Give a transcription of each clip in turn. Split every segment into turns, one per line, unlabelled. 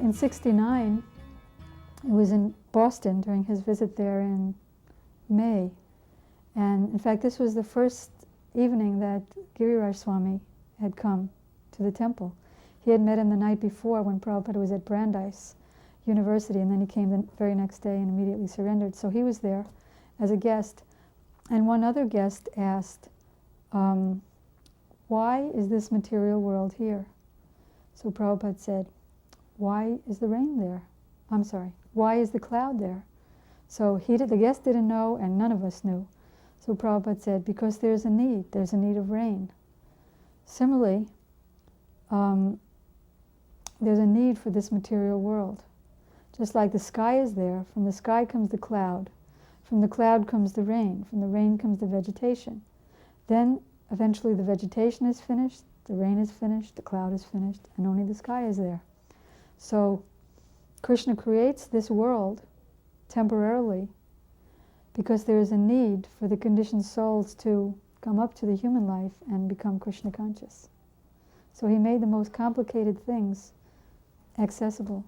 in '69, it was in Boston during his visit there in May. And in fact, this was the first evening that Giriraj Swami had come to the temple. He had met him the night before when Prabhupada was at Brandeis University, and then he came the very next day and immediately surrendered. So he was there as a guest. And one other guest asked, why is this material world here? So Prabhupada said, why is the rain there? I'm sorry, why is the cloud there? So the guest didn't know, and none of us knew. So Prabhupada said, because there's a need of rain. Similarly, there's a need for this material world. Just like the sky is there, from the sky comes the cloud, from the cloud comes the rain, from the rain comes the vegetation. Then eventually the vegetation is finished, the rain is finished, the cloud is finished, and only the sky is there. So Krishna creates this world temporarily because there is a need for the conditioned souls to come up to the human life and become Krishna conscious. So he made the most complicated things accessible.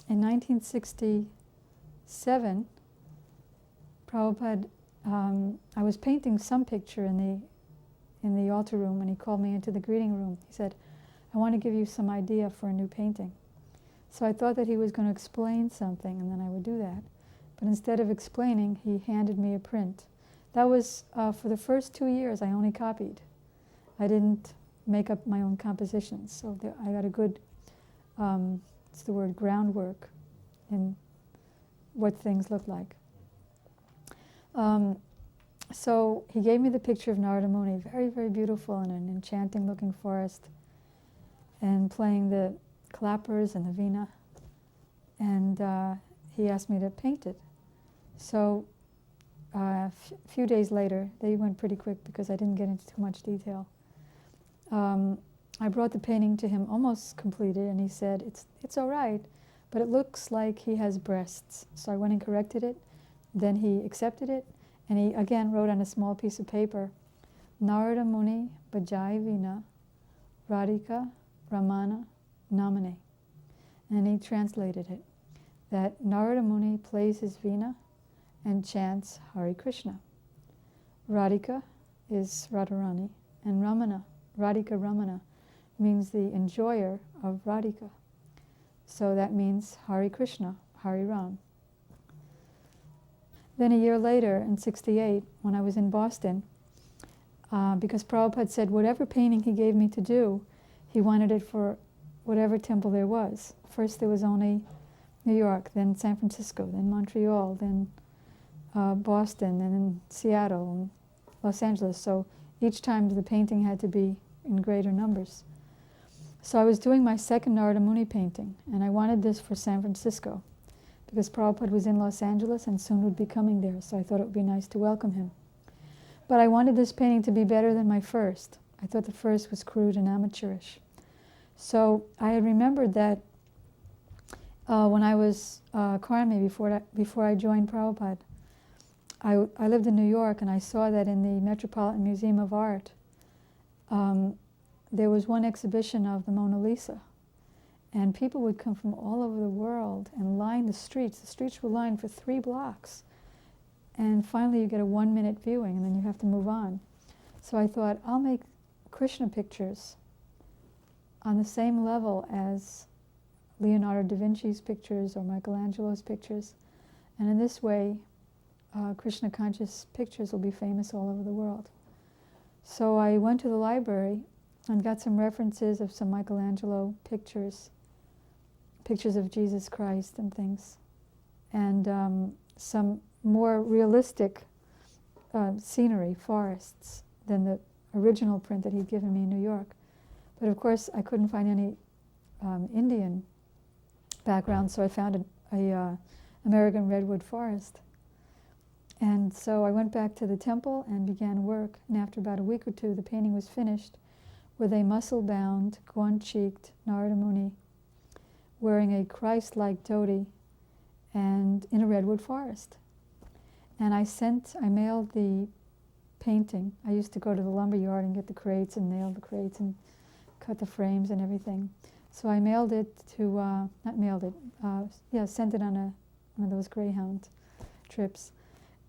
In 1967, Prabhupada, I was painting some picture in the altar room, and he called me into the greeting room. He said, I want to give you some idea for a new painting. So I thought that he was going to explain something, and then I would do that. But instead of explaining, he handed me a print. That was, for the first 2 years, I only copied. I didn't make up my own compositions. So I got a good, it's the word, groundwork in what things look like. So he gave me the picture of Narada Muni, very, very beautiful in an enchanting looking forest, and playing the clappers and the veena. And he asked me to paint it. So a few days later, they went pretty quick because I didn't get into too much detail. I brought the painting to him almost completed, and he said, it's all right, but it looks like he has breasts. So I went and corrected it. Then he accepted it, and he again wrote on a small piece of paper, Narada Muni Bajai Veena Radhika Ramana Namane. And he translated it, that Narada Muni plays his veena and chants Hare Krishna. Radhika is Radharani, and Ramana, Radhika Ramana, means the enjoyer of Radhika. So that means Hare Krishna, Hare Ram. Then a year later, in '68, when I was in Boston, because Prabhupada said whatever painting he gave me to do, he wanted it for whatever temple there was. First there was only New York, then San Francisco, then Montreal, then Boston, and then Seattle, and Los Angeles. So each time the painting had to be in greater numbers. So I was doing my second Narada Muni painting, and I wanted this for San Francisco, because Prabhupada was in Los Angeles and soon would be coming there, so I thought it would be nice to welcome him. But I wanted this painting to be better than my first. I thought the first was crude and amateurish. So I had remembered that when I was Karmi, before I joined Prabhupada, I lived in New York, and I saw that in the Metropolitan Museum of Art, there was one exhibition of the Mona Lisa. And people would come from all over the world and line the streets. The streets were lined for 3 blocks. And finally you get a 1-minute viewing, and then you have to move on. So I thought, I'll make Krishna pictures on the same level as Leonardo da Vinci's pictures or Michelangelo's pictures. And in this way, Krishna conscious pictures will be famous all over the world. So I went to the library and got some references of some Michelangelo pictures of Jesus Christ and things, and some more realistic scenery, forests, than the original print that he'd given me in New York. But of course, I couldn't find any Indian background, so I found a American redwood forest. And so I went back to the temple and began work, and after about a week or two, the painting was finished with a muscle-bound, gaunt-cheeked Narada Muni wearing a Christ-like dhoti and in a redwood forest. And I mailed the painting. I used to go to the lumber yard and get the crates and nail the crates and cut the frames and everything. So I mailed it to, not mailed it, sent it on one of those Greyhound trips.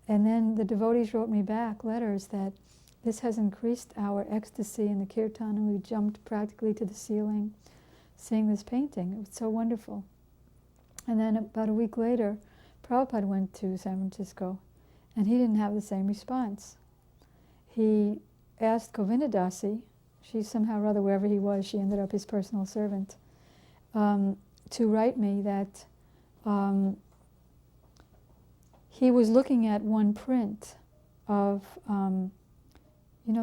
And then the devotees wrote me back letters that this has increased our ecstasy in the kirtan, and we jumped practically to the ceiling seeing this painting. It was so wonderful. And then about a week later, Prabhupada went to San Francisco, and he didn't have the same response. He asked Govinda Dasi, she somehow or other, wherever he was, she ended up his personal servant, to write me that he was looking at one print of,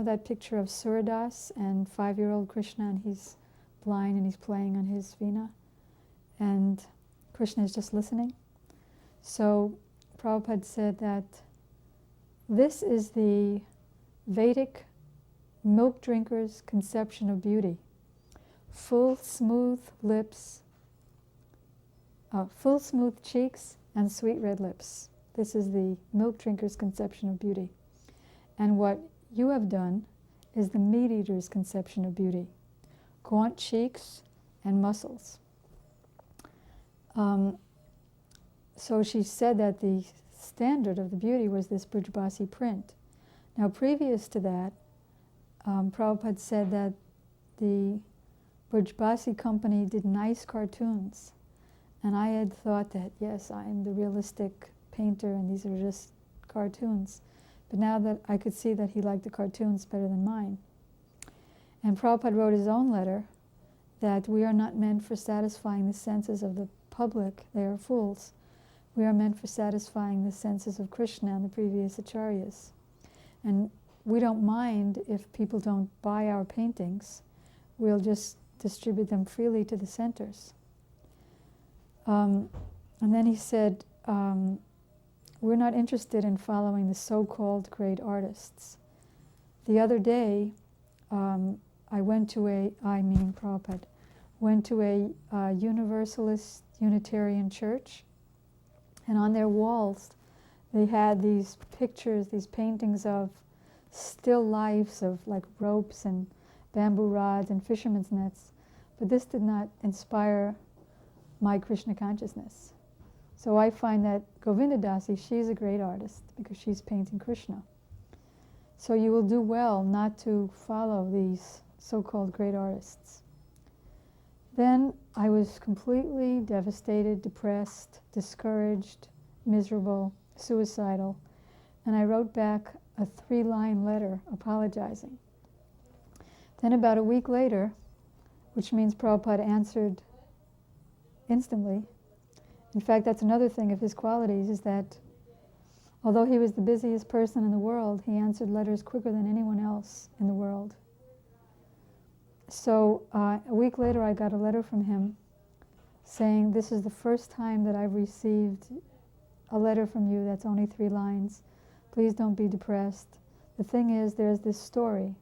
that picture of Suradas and 5-year-old Krishna, and he's blind and he's playing on his veena, and Krishna is just listening. So Prabhupada said that this is the Vedic milk drinker's conception of beauty. Full, smooth lips, full, smooth cheeks, and sweet red lips. This is the milk drinker's conception of beauty. And what you have done is the meat eater's conception of beauty. Gaunt cheeks and muscles. So she said that the standard of the beauty was this Brajbasi print. Now, previous to that, Prabhupada said that the Brajbasi company did nice cartoons. And I had thought that, yes, I'm the realistic painter and these are just cartoons. But now that I could see that he liked the cartoons better than mine. And Prabhupada wrote his own letter that we are not meant for satisfying the senses of the public, they are fools. We are meant for satisfying the senses of Krishna and the previous acharyas. And we don't mind if people don't buy our paintings. We'll just distribute them freely to the centers. And then he said, we're not interested in following the so-called great artists. The other day, I went to meaning Prabhupada, went to a Universalist Unitarian church, and on their walls they had these pictures, these paintings of still lifes of like ropes and bamboo rods and fishermen's nets, but this did not inspire my Krishna consciousness. So I find that Govinda Dasi, she's a great artist because she's painting Krishna. So you will do well not to follow these so-called great artists. Then I was completely devastated, depressed, discouraged, miserable, suicidal, and I wrote back a 3-line letter apologizing. Then about a week later, which means Prabhupada answered instantly. In fact, that's another thing of his qualities, is that although he was the busiest person in the world, he answered letters quicker than anyone else in the world. So a week later, I got a letter from him saying, this is the first time that I've received a letter from you that's only 3 lines. Please don't be depressed. The thing is, there's this story.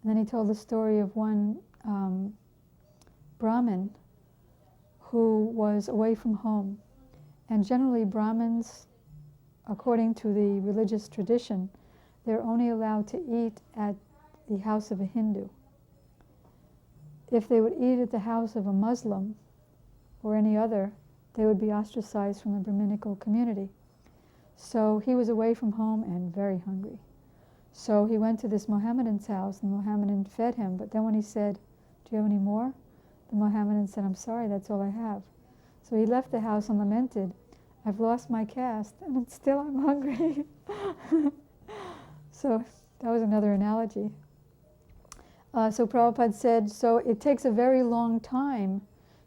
And then he told the story of one Brahmin who was away from home. And generally Brahmins, according to the religious tradition, they're only allowed to eat at the house of a Hindu. If they would eat at the house of a Muslim or any other, they would be ostracized from the Brahminical community. So he was away from home and very hungry. So he went to this Mohammedan's house, and the Mohammedan fed him. But then when he said, do you have any more? The Mohammedan said, I'm sorry, that's all I have. So he left the house and lamented, I've lost my caste, and still I'm hungry. So that was another analogy. So Prabhupada said, so it takes a very long time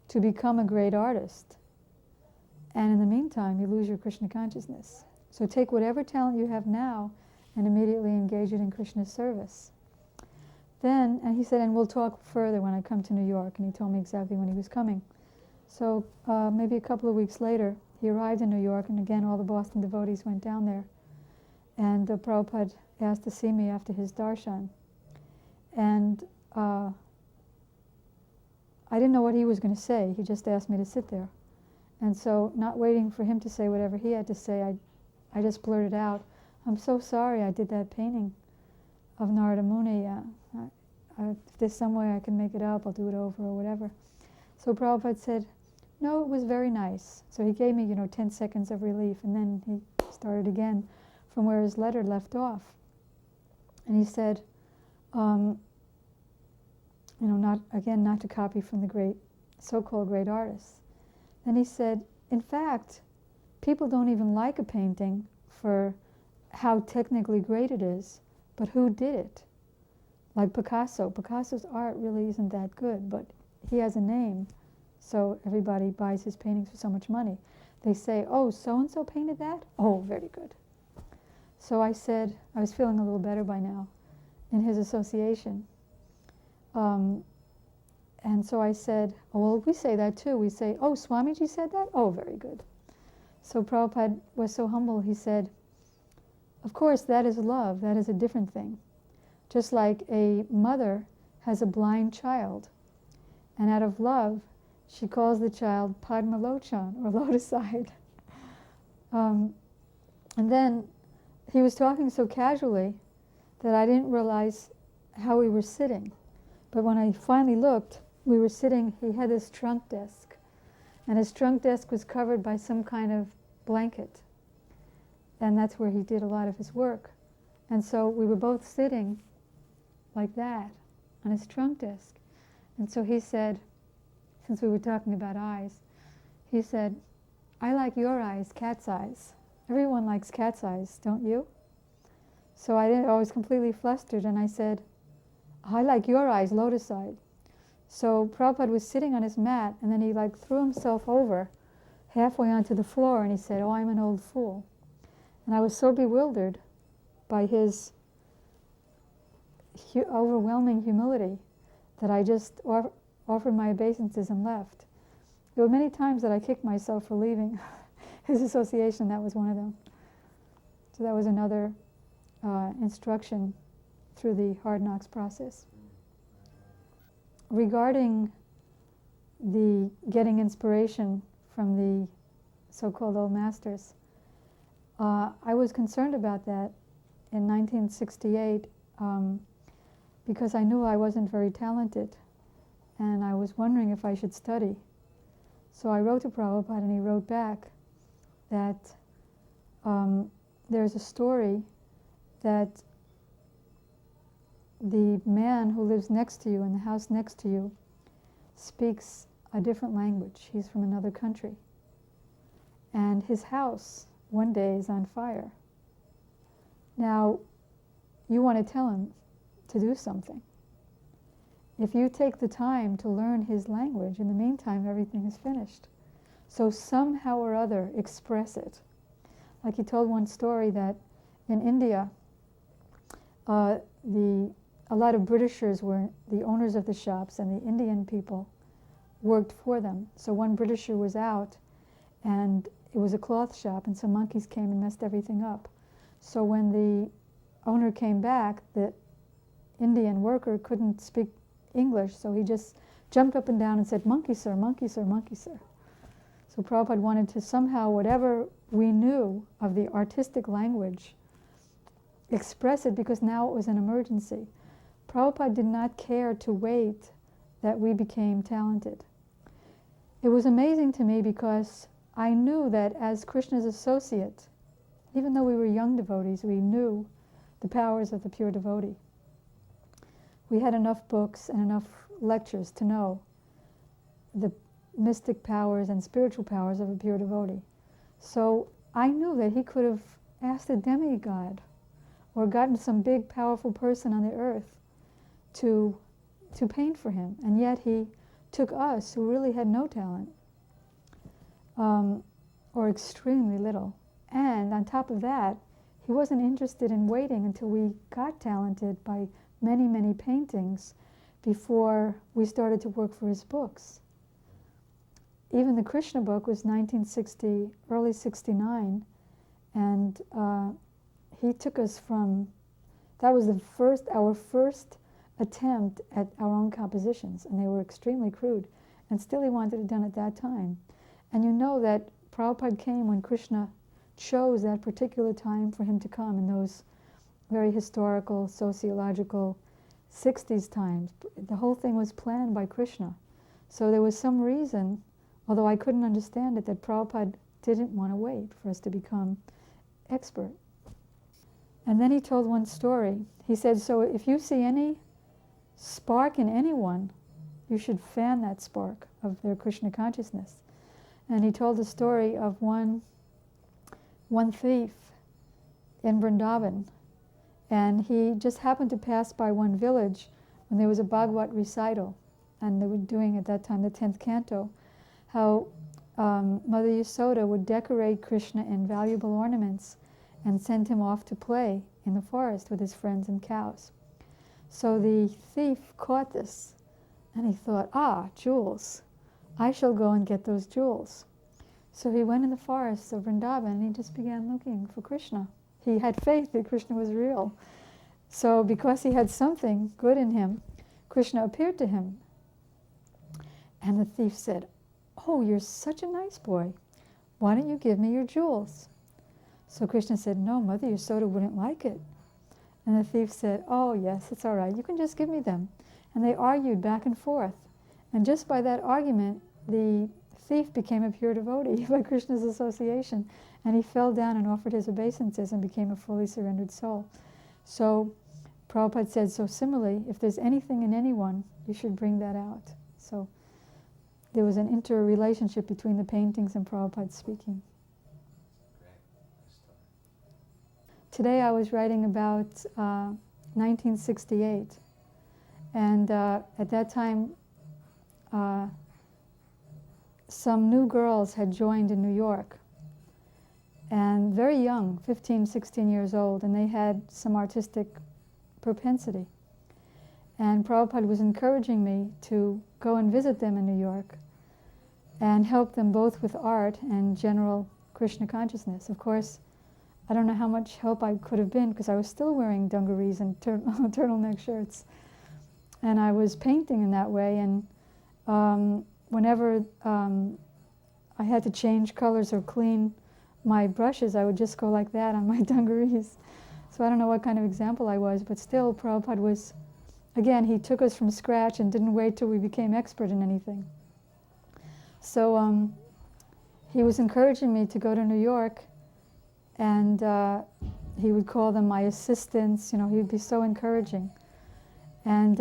to become a great artist. And in the meantime, you lose your Krishna consciousness. So take whatever talent you have now and immediately engage it in Krishna's service. Then, and he said, and we'll talk further when I come to New York. And he told me exactly when he was coming. So maybe a couple of weeks later, he arrived in New York, and again, all the Boston devotees went down there. And Prabhupada asked to see me after his darshan. And I didn't know what he was going to say. He just asked me to sit there. And so, not waiting for him to say whatever he had to say, I just blurted out, I'm so sorry I did that painting of Narada Muni. If there's some way I can make it up, I'll do it over or whatever. So Prabhupada said, no, it was very nice. So he gave me, 10 seconds of relief, and then he started again from where his letter left off. And he said, not to copy from the great, so-called great artists. Then he said, in fact, people don't even like a painting for how technically great it is, but who did it? Like Picasso. Picasso's art really isn't that good, but he has a name, so everybody buys his paintings for so much money. They say, oh, so-and-so painted that? Oh, very good. So I said, I was feeling a little better by now in his association. And so I said, oh, well, we say that too. We say, oh, Swamiji said that? Oh, very good. So Prabhupada was so humble, he said, of course, that is love. That is a different thing. Just like a mother has a blind child, and out of love, she calls the child Padma Lochan, or lotus-eyed. And then he was talking so casually that I didn't realize how we were sitting. But when I finally looked, we were sitting, he had this trunk desk, and his trunk desk was covered by some kind of blanket. And that's where he did a lot of his work. And so we were both sitting like that on his trunk desk. And so he said, since we were talking about eyes, he said, I like your eyes, cat's eyes. Everyone likes cat's eyes, don't you? So I was completely flustered, and I said, I like your eyes, lotus-eyed. So Prabhupada was sitting on his mat, and then he threw himself over halfway onto the floor, and he said, oh, I'm an old fool. And I was so bewildered by his overwhelming humility that I just offered my obeisances and left. There were many times that I kicked myself for leaving his association. That was one of them. So that was another instruction through the hard knocks process. Regarding the getting inspiration from the so-called old masters, I was concerned about that in 1968 because I knew I wasn't very talented, and I was wondering if I should study. So I wrote to Prabhupada, and he wrote back that there's a story that the man who lives next to you in the house next to you speaks a different language. He's from another country. And his house one day is on fire. Now, you want to tell him to do something. If you take the time to learn his language, in the meantime, everything is finished. So somehow or other, express it. Like he told one story that in India, a lot of Britishers were the owners of the shops, and the Indian people worked for them. So one Britisher was out, and it was a cloth shop, and some monkeys came and messed everything up. So when the owner came back, the Indian worker couldn't speak English, so he just jumped up and down and said, monkey sir, monkey sir, monkey sir. So Prabhupada wanted to somehow, whatever we knew of the artistic language, express it, because now it was an emergency. Prabhupada did not care to wait that we became talented. It was amazing to me because I knew that as Krishna's associate, even though we were young devotees, we knew the powers of the pure devotee. We had enough books and enough lectures to know the mystic powers and spiritual powers of a pure devotee. So I knew that he could have asked a demigod or gotten some big, powerful person on the earth to paint for him. And yet he took us, who really had no talent, or extremely little. And on top of that, he wasn't interested in waiting until we got talented by many, many paintings before we started to work for his books. Even the Krishna book was 1960, early 69, and he took us from, that was our first attempt at our own compositions, and they were extremely crude, and still he wanted it done at that time. And you know that Prabhupada came when Krishna chose that particular time for him to come, in those very historical, sociological 60s times. The whole thing was planned by Krishna. So there was some reason, although I couldn't understand it, that Prabhupada didn't want to wait for us to become expert. And then he told one story. He said, so if you see any spark in anyone, you should fan that spark of their Krishna consciousness. And he told the story of one thief in Vrindavan. And he just happened to pass by one village when there was a Bhagavad recital. And they were doing at that time the 10th canto. How Mother Yasoda would decorate Krishna in valuable ornaments and send him off to play in the forest with his friends and cows. So the thief caught this, and he thought, jewels. I shall go and get those jewels. So he went in the forests of Vrindavan, and he just began looking for Krishna. He had faith that Krishna was real. So because he had something good in him, Krishna appeared to him. And the thief said, oh, you're such a nice boy. Why don't you give me your jewels? So Krishna said, no, Mother Yasoda wouldn't like it. And the thief said, oh, yes, it's all right. You can just give me them. And they argued back and forth. And just by that argument, the thief became a pure devotee by Krishna's association. And he fell down and offered his obeisances and became a fully surrendered soul. So Prabhupada said, so similarly, if there's anything in anyone, you should bring that out. So there was an interrelationship between the paintings and Prabhupada speaking. Today I was writing about 1968, and at that time some new girls had joined in New York, and very young, 15, 16 years old, and they had some artistic propensity. And Prabhupada was encouraging me to go and visit them in New York and help them both with art and general Krishna consciousness. Of course, I don't know how much help I could have been because I was still wearing dungarees and turtleneck shirts. And I was painting in that way, and whenever I had to change colors or clean my brushes, I would just go like that on my dungarees. So I don't know what kind of example I was, but still Prabhupada was, again, he took us from scratch and didn't wait till we became expert in anything. So he was encouraging me to go to New York, and he would call them my assistants. He would be so encouraging. And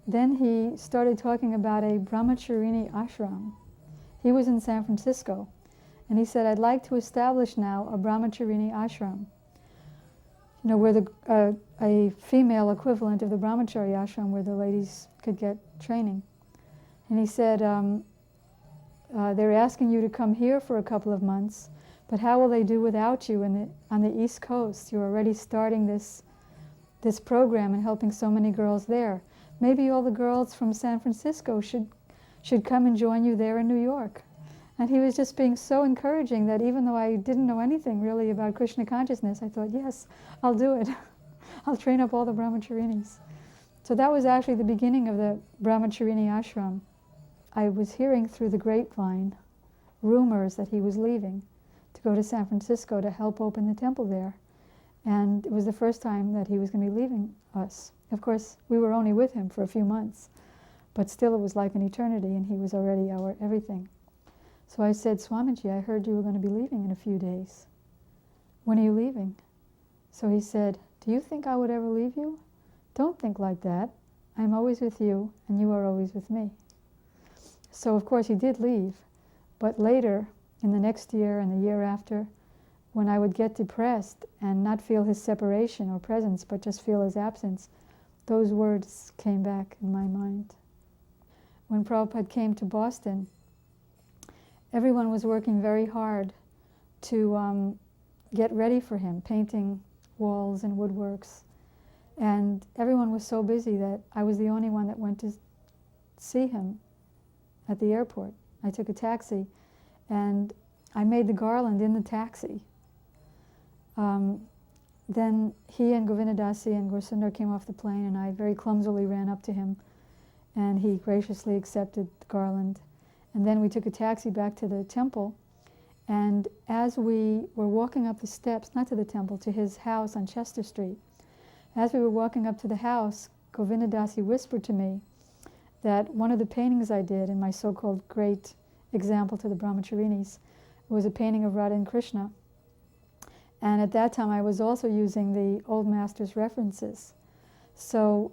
then he started talking about a brahmacharini ashram. He was in San Francisco, and he said, I'd like to establish now a brahmacharini ashram. Where a female equivalent of the brahmachari ashram, where the ladies could get training. And he said, they're asking you to come here for a couple of months, but how will they do without you on the East Coast? You're already starting this program and helping so many girls there. Maybe all the girls from San Francisco should come and join you there in New York. And he was just being so encouraging that even though I didn't know anything really about Krishna consciousness, I thought, yes, I'll do it. I'll train up all the brahmacharinis. So that was actually the beginning of the brahmacharini ashram. I was hearing through the grapevine rumors that he was leaving to go to San Francisco to help open the temple there. And it was the first time that he was going to be leaving us. Of course, we were only with him for a few months, but still it was like an eternity, and he was already our everything. So I said, Swamiji, I heard you were going to be leaving in a few days. When are you leaving? So he said, do you think I would ever leave you? Don't think like that. I'm always with you, and you are always with me. So of course he did leave, but later, in the next year and the year after, when I would get depressed and not feel his separation or presence, but just feel his absence, those words came back in my mind. When Prabhupada came to Boston, everyone was working very hard to get ready for him, painting walls and woodworks. And everyone was so busy that I was the only one that went to see him at the airport. I took a taxi, and I made the garland in the taxi. Then he and Govinda Dasi and Gaurasundar came off the plane, and I very clumsily ran up to him, and he graciously accepted the garland. And then we took a taxi back to the temple, and as we were walking up the steps, not to the temple, to his house on Chester Street, as we were walking up to the house, Govinda Dasi whispered to me, that one of the paintings I did in my so-called great example to the Brahmacharinis was a painting of Radha and Krishna. And at that time I was also using the old master's references. So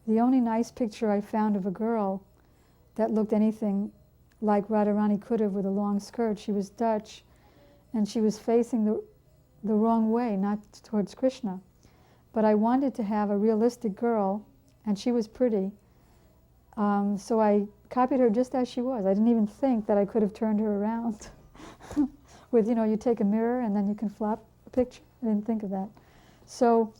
the only nice picture I found of a girl that looked anything like Radharani could have with a long skirt, she was Dutch, and she was facing the wrong way, not towards Krishna. But I wanted to have a realistic girl, and she was pretty. So I copied her just as she was. I didn't even think that I could have turned her around. With, you take a mirror and then you can flop a picture. I didn't think of that. So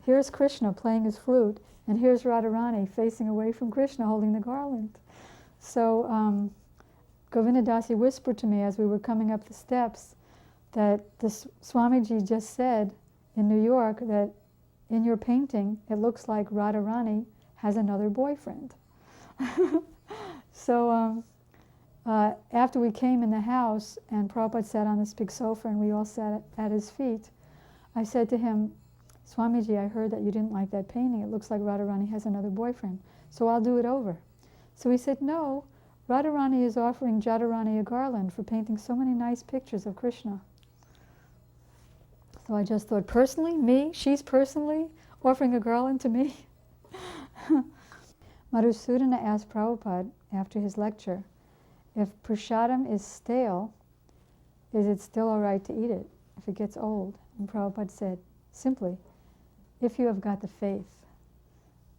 here's Krishna playing his flute, and here's Radharani facing away from Krishna holding the garland. So Govinda Dasi whispered to me as we were coming up the steps that the Swamiji just said in New York that in your painting it looks like Radharani has another boyfriend. So after we came in the house and Prabhupada sat on this big sofa and we all sat at his feet, I said to him, Swamiji, I heard that you didn't like that painting. It looks like Radharani has another boyfriend, so I'll do it over. So he said, no, Radharani is offering Jadurani a garland for painting so many nice pictures of Krishna. So I just thought, personally, me? She's personally offering a garland to me? Madhusudana asked Prabhupada after his lecture, if prasadam is stale, is it still all right to eat it if it gets old? And Prabhupada said, simply, if you have got the faith,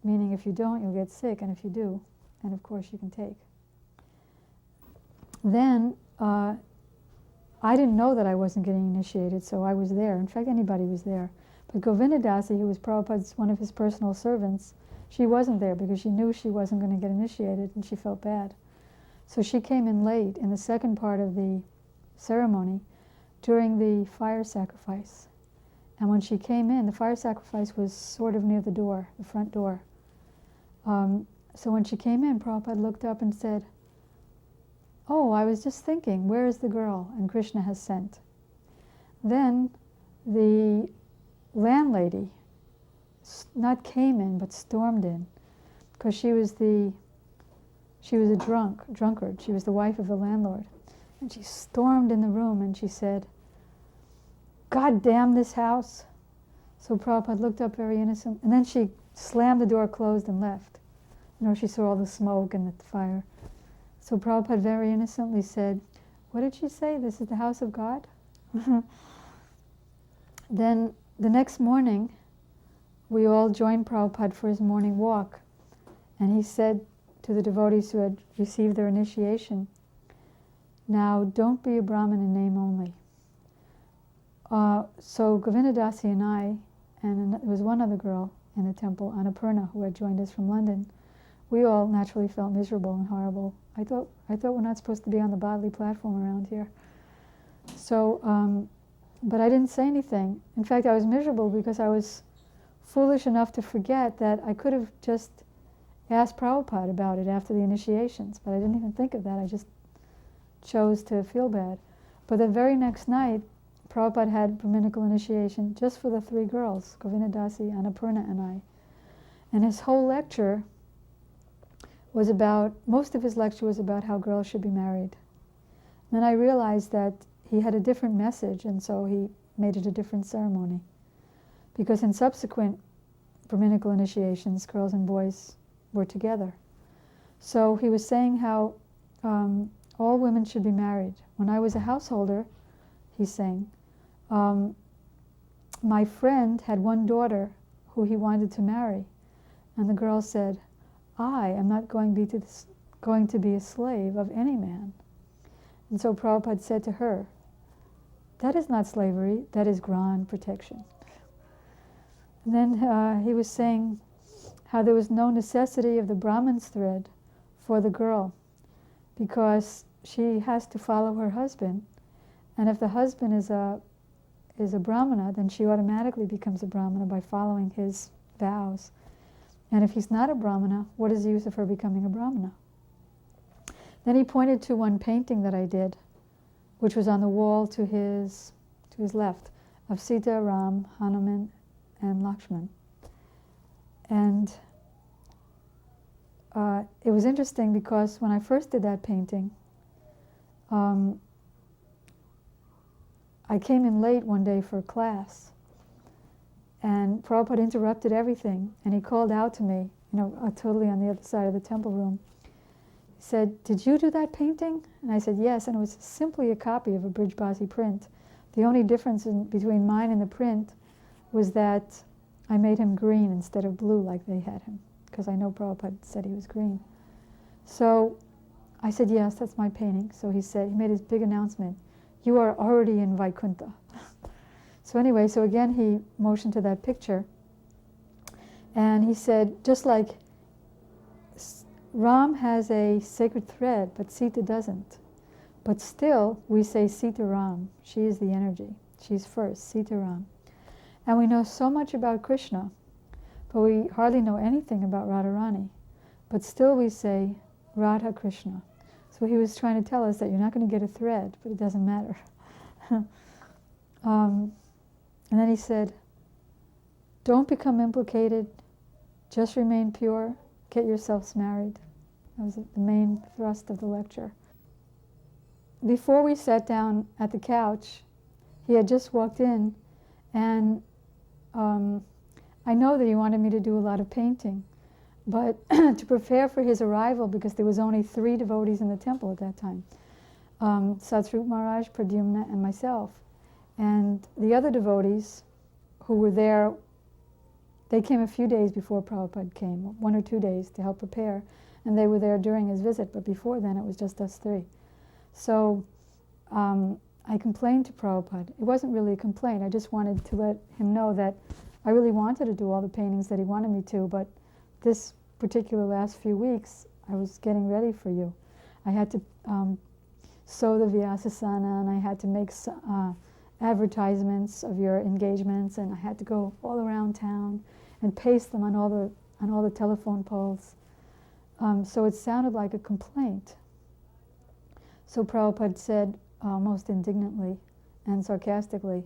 meaning if you don't, you'll get sick, and if you do, then of course you can take. Then I didn't know that I wasn't getting initiated, so I was there. In fact, anybody was there. But Govinda Dasi, who was Prabhupada's one of his personal servants, she wasn't there because she knew she wasn't going to get initiated, and she felt bad. So she came in late in the second part of the ceremony during the fire sacrifice. And when she came in, the fire sacrifice was sort of near the door, the front door. So when she came in, Prabhupada looked up and said, oh, I was just thinking, where is the girl? And Krishna has sent. Then the landlady not came in, but stormed in, because she was a drunkard. She was the wife of the landlord. And she stormed in the room and she said, God damn this house. So Prabhupada looked up very innocent, and then she slammed the door closed and left. She saw all the smoke and the fire. So Prabhupada very innocently said, what did she say? This is the house of God? Then the next morning, we all joined Prabhupada for his morning walk. And he said to the devotees who had received their initiation, now don't be a Brahmin in name only. So Govinda Dasi and I, and there was one other girl in the temple, Annapurna, who had joined us from London, we all naturally felt miserable and horrible. I thought we're not supposed to be on the bodily platform around here. So, but I didn't say anything. In fact, I was miserable because I was foolish enough to forget that I could have just asked Prabhupada about it after the initiations, but I didn't even think of that. I just chose to feel bad. But the very next night, Prabhupada had Brahminical initiation just for the three girls, Govinda Dasi, Annapurna, and I. And his whole lecture was most of his lecture was about how girls should be married. Then I realized that he had a different message, and so he made it a different ceremony. Because in subsequent Brahminical initiations, girls and boys were together. So he was saying how all women should be married. When I was a householder, he's saying, my friend had one daughter who he wanted to marry, and the girl said, I am not going to be a slave of any man. And so Prabhupada said to her, that is not slavery, that is grand protection. And then he was saying how there was no necessity of the Brahman's thread for the girl, because she has to follow her husband, and if the husband is a Brahmana, then she automatically becomes a Brahmana by following his vows. And if he's not a Brahmana, what is the use of her becoming a Brahmana? Then he pointed to one painting that I did, which was on the wall to his left, of Sita, Ram, Hanuman, and Lakshman. And it was interesting because when I first did that painting, I came in late one day for a class, and Prabhupada interrupted everything, and he called out to me, totally on the other side of the temple room. He said, "Did you do that painting?" And I said, "Yes," and it was simply a copy of a Brijbasi print. The only difference between mine and the print was that I made him green instead of blue like they had him, because I know Prabhupada said he was green. So I said, "Yes, that's my painting." So he made his big announcement, "You are already in Vaikuntha." So anyway, so again he motioned to that picture, and he said, just like Ram has a sacred thread, but Sita doesn't. But still, we say Sita Ram. She is the energy. She's first, Sita Ram. And we know so much about Krishna, but we hardly know anything about Radharani. But still we say Radha Krishna. So he was trying to tell us that you're not going to get a thread, but it doesn't matter. And then he said, don't become implicated, just remain pure, get yourselves married. That was the main thrust of the lecture. Before we sat down at the couch, he had just walked in, and I know that he wanted me to do a lot of painting, but to prepare for his arrival, because there was only 3 devotees in the temple at that time, Satsrup Maharaj, Pradyumna, and myself. And the other devotees who were there, they came a few days before Prabhupada came, 1 or 2 days to help prepare, and they were there during his visit, but before then it was just us 3. So I complained to Prabhupada. It wasn't really a complaint, I just wanted to let him know that I really wanted to do all the paintings that he wanted me to, but this particular last few weeks, I was getting ready for you. I had to sew the Vyasasana, and I had to make advertisements of your engagements, and I had to go all around town and paste them on all the telephone poles. So it sounded like a complaint. So Prabhupada said, most indignantly and sarcastically,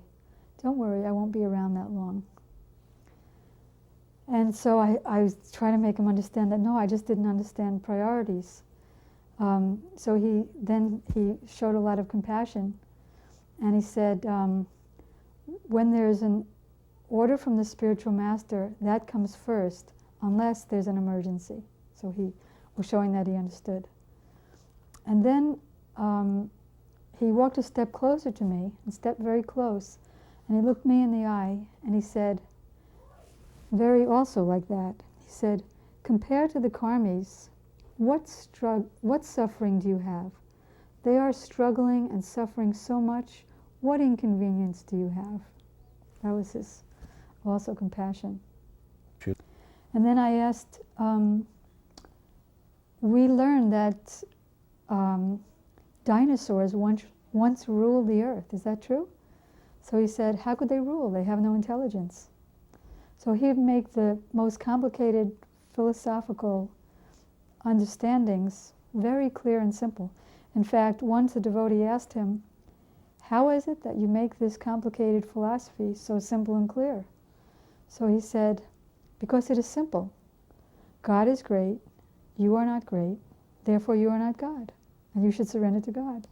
"Don't worry, I won't be around that long." And so I was trying to make him understand that, no, I just didn't understand priorities. So he showed a lot of compassion, and he said, when there's an order from the spiritual master, that comes first, unless there's an emergency. So he was showing that he understood. And then he walked a step closer to me, and stepped very close, and he looked me in the eye, and he said, very also like that, he said, "Compared to the karmis, what suffering do you have? They are struggling and suffering so much. What inconvenience do you have?" That was his also compassion.
Sure.
And then I asked, we learned that dinosaurs once ruled the earth. Is that true? So he said, how could they rule? They have no intelligence. So he would make the most complicated philosophical understandings very clear and simple. In fact, once a devotee asked him, "How is it that you make this complicated philosophy so simple and clear?" So he said, "Because it is simple. God is great, you are not great, therefore you are not God, and you should surrender to God."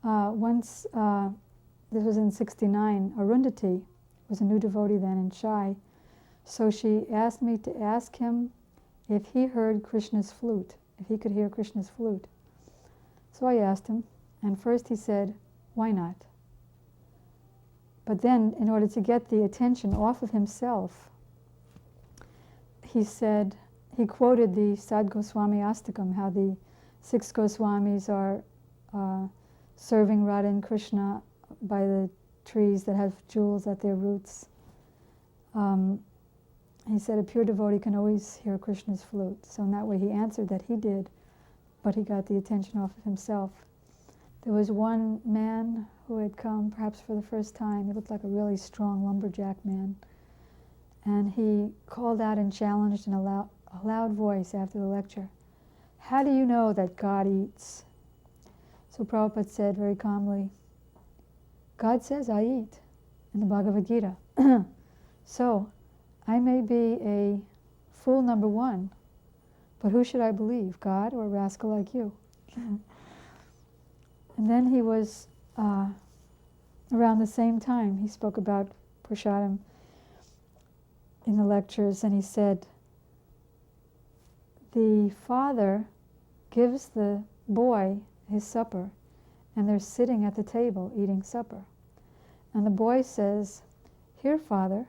Once, this was in '69, Arundhati was a new devotee then in Chai, so she asked me to ask him if he heard Krishna's flute, if he could hear Krishna's flute. So I asked him, and first he said, "Why not?" But then, in order to get the attention off of himself, he said, he quoted the Sad Goswami Astakam, how the 6 Goswamis are serving Radha and Krishna by the trees that have jewels at their roots. He said a pure devotee can always hear Krishna's flute. So in that way he answered that he did, but he got the attention off of himself. There was one man who had come, perhaps for the first time. He looked like a really strong lumberjack man. And he called out and challenged in a loud voice after the lecture, "How do you know that God eats?" So Prabhupada said very calmly, "God says I eat in the Bhagavad-gita." So I may be a fool number one. But who should I believe, God or a rascal like you? And then he was, around the same time, he spoke about prasadam in the lectures, and he said, the father gives the boy his supper, and they're sitting at the table eating supper. And the boy says, here, Father,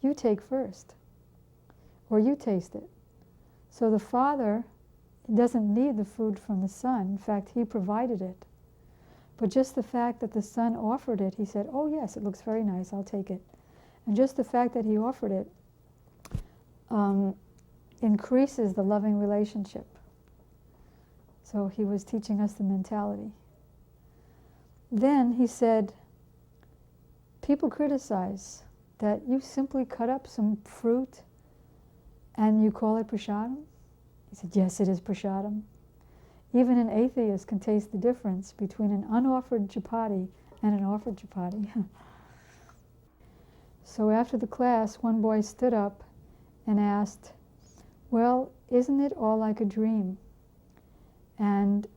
you take first, or you taste it. So the father doesn't need the food from the son. In fact, he provided it. But just the fact that the son offered it, he said, oh yes, it looks very nice, I'll take it. And just the fact that he offered it increases the loving relationship. So he was teaching us the mentality. Then he said, people criticize that you simply cut up some fruit and you call it prasadam. He said, yes, it is prasadam. Even an atheist can taste the difference between an unoffered chapati and an offered chapati. So after the class, one boy stood up and asked, well, isn't it all like a dream? And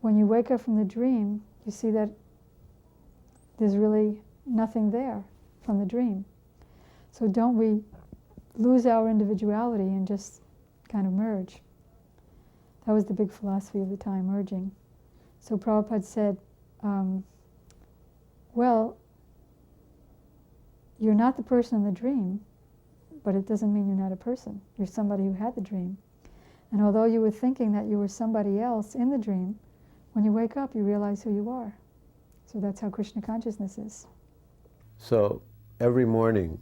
when you wake up from the dream, you see that there's really nothing there from the dream. So don't we lose our individuality and just kind of merge? That was the big philosophy of the time, merging. So Prabhupada said, well, you're not the person in the dream, but it doesn't mean you're not a person. You're somebody who had the dream. And although you were thinking that you were somebody else in the dream, when you wake up, you realize who you are. So that's how Krishna consciousness is.
So every morning,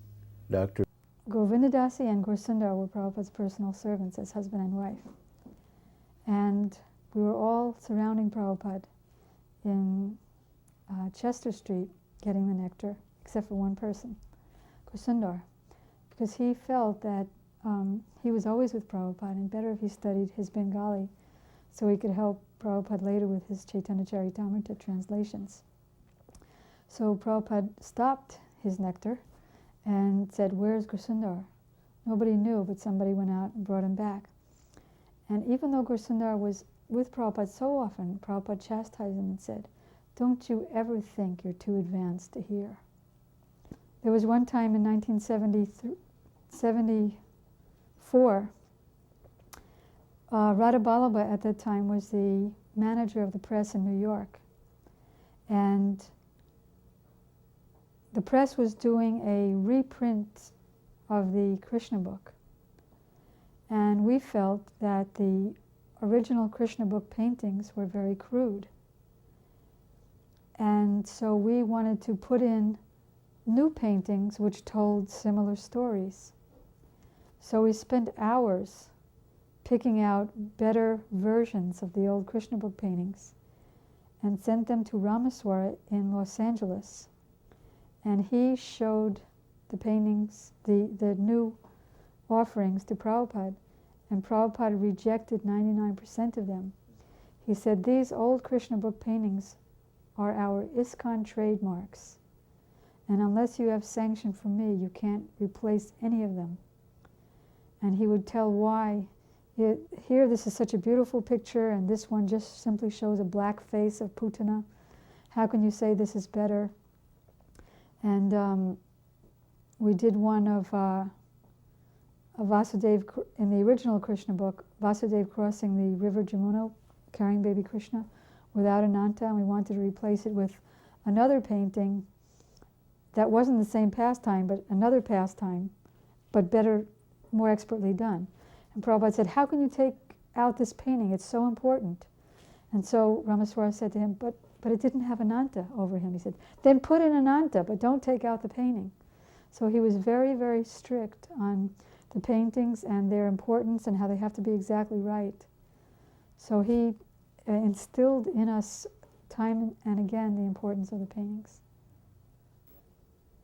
Dr.
Govindadasi and Gursundar were Prabhupada's personal servants as husband and wife. And we were all surrounding Prabhupada in Chester Street getting the nectar, except for one person, Gursundar, because he felt that he was always with Prabhupada, and better if he studied his Bengali so he could help Prabhupada later with his Chaitanya Charitamrita translations. So Prabhupada stopped his nectar and said, where's Gursundar? Nobody knew, but somebody went out and brought him back. And even though Gursundar was with Prabhupada so often, Prabhupada chastised him and said, don't you ever think you're too advanced to hear. There was one time in 1974, Radha Ballabha at that time was the manager of the press in New York. And the press was doing a reprint of the Krishna book. And we felt that the original Krishna book paintings were very crude. And so we wanted to put in new paintings which told similar stories. So we spent hours picking out better versions of the old Krishna book paintings and sent them to Ramaswara in Los Angeles. And he showed the paintings, the new offerings to Prabhupada, and Prabhupada rejected 99% of them. He said, these old Krishna book paintings are our ISKCON trademarks, and unless you have sanction from me, you can't replace any of them. And he would tell why. Here, this is such a beautiful picture, and this one just simply shows a black face of Putana. How can you say this is better? And we did one of Vasudev, in the original Krishna book, Vasudev crossing the river Jamuna, carrying baby Krishna, without Ananta, and we wanted to replace it with another painting that wasn't the same pastime, but another pastime, but better, more expertly done. And Prabhupada said, how can you take out this painting? It's so important. And so Ramaswara said to him, but it didn't have Ananta over him. He said, then put in Ananta, but don't take out the painting. So he was very, very strict on the paintings and their importance and how they have to be exactly right. So he instilled in us time and again the importance of the paintings.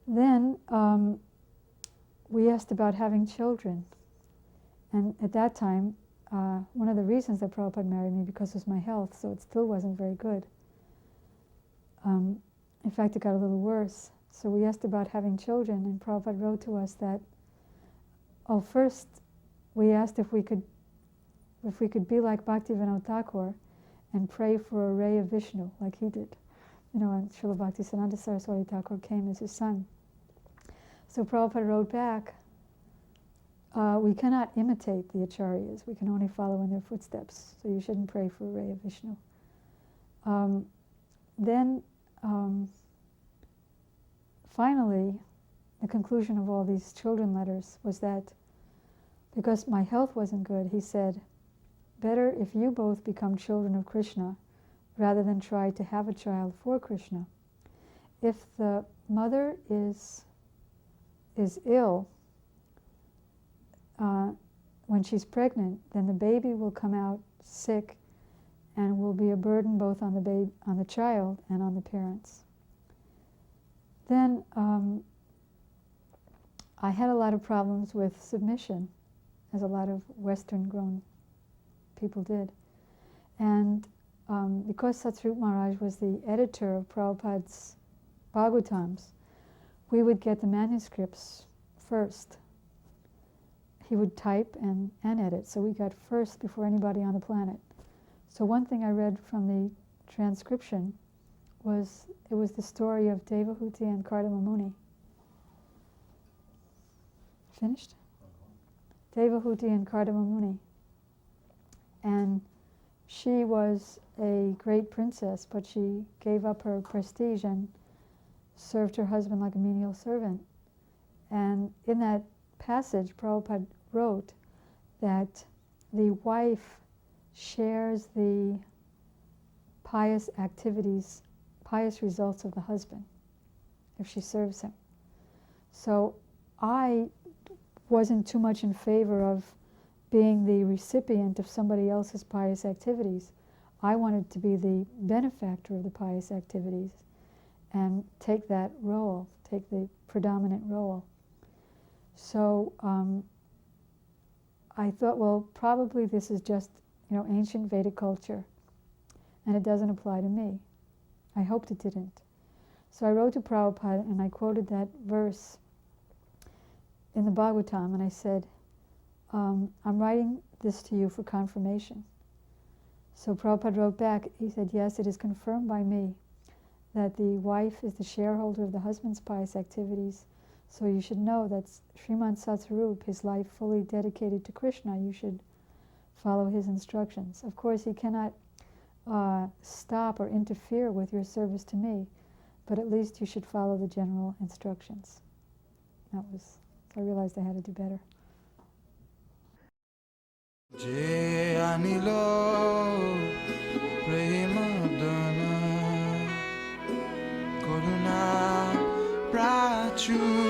Then we asked about having children. And at that time, one of the reasons that Prabhupada married me because it was my health, so it still wasn't very good. In fact, it got a little worse. So we asked about having children, and Prabhupada wrote to us that Oh, first we asked if we could be like Bhaktivinoda Thakur and pray for a ray of Vishnu, like he did. You know, and Srila Bhaktisiddhanta Saraswati Thakur came as his son. So Prabhupada wrote back, we cannot imitate the acharyas, we can only follow in their footsteps, so you shouldn't pray for a ray of Vishnu. Then, finally, the conclusion of all these children letters was that because my health wasn't good, he said, better if you both become children of Krishna rather than try to have a child for Krishna. If the mother is ill when she's pregnant, then the baby will come out sick and will be a burden both on the child and on the parents. Then I had a lot of problems with submission, as a lot of Western-grown people did. And because Satsrup Maharaj was the editor of Prabhupada's Bhagavatams, we would get the manuscripts first. He would type and edit, so we got first before anybody on the planet. So one thing I read from the transcription was the story of Devahuti and Kardama Muni. Finished? Devahuti and Kardama Muni. And she was a great princess, but she gave up her prestige and served her husband like a menial servant. And in that passage, Prabhupada wrote that the wife shares the pious activities, pious results of the husband if she serves him. So I wasn't too much in favor of being the recipient of somebody else's pious activities. I wanted to be the benefactor of the pious activities and take that role, take the predominant role. So I thought, well, probably this is just, ancient Vedic culture, and it doesn't apply to me. I hoped it didn't. So I wrote to Prabhupada, and I quoted that verse in the Bhagavatam, and I said, I'm writing this to you for confirmation. So Prabhupada wrote back, he said, yes, it is confirmed by me that the wife is the shareholder of the husband's pious activities, so you should know that Srimad Satsarup, his life fully dedicated to Krishna, you should follow his instructions. Of course, he cannot stop or interfere with your service to me, but at least you should follow the general instructions. I realized I had to do better. Je anilo premadana koruna prachu